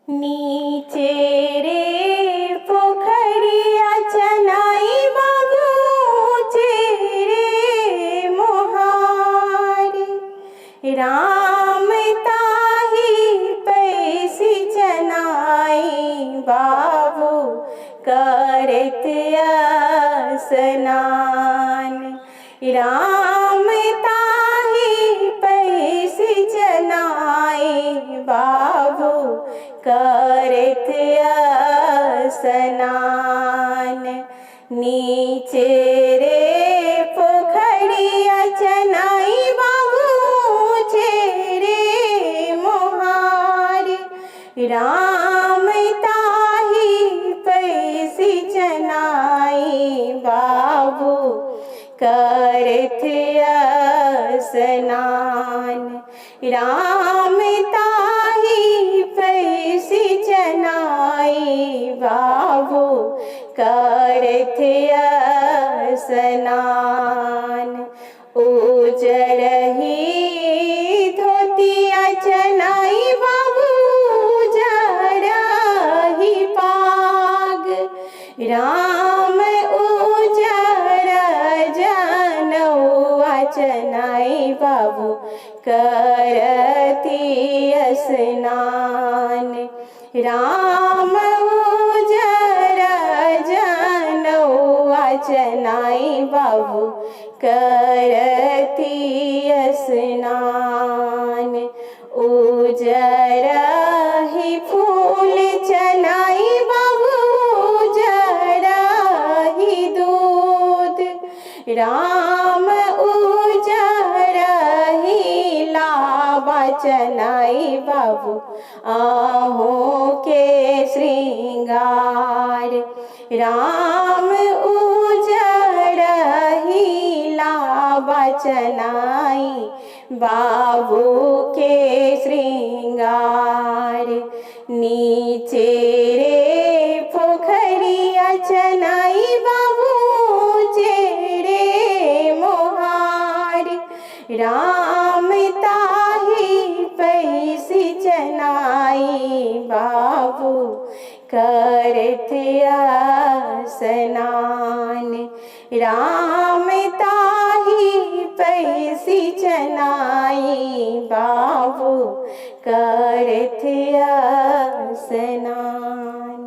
नीचे रे पोखरिया चनाई बाबू रे मोहारी राम ताही पैसी चनाई बाबू करत स्नान राम ताही पैसी चनाई बाबू करत स्नान नीचे रे पोखरिया चनाई बाबू रे मोहारी राम ताही पैसी चनाई बाबू करत स्नान राम ताही पैसी चनाई बाबू करत स्नान उजरही धोतिया चनाई बाबू उजरही पाग राम उजर जनौआ चनाई बाबू करती स्नान राम उजर जनौआ चनाई बाबू करती स्नान उजर ही फूल चनाई बाबू उजर ही दूध राम उजर ही लाबा चनाई बाबू आहों के श्रृंगार राम उजर ही लाबा चनाई बाबू के श्रृंगार नीचे रे पोखरिया चनाई बाबू रे मोहारी राम ताही पैसी चनाई बाबू करत स्नान राम ताही पैसी चनाई बाबू करत स्नान।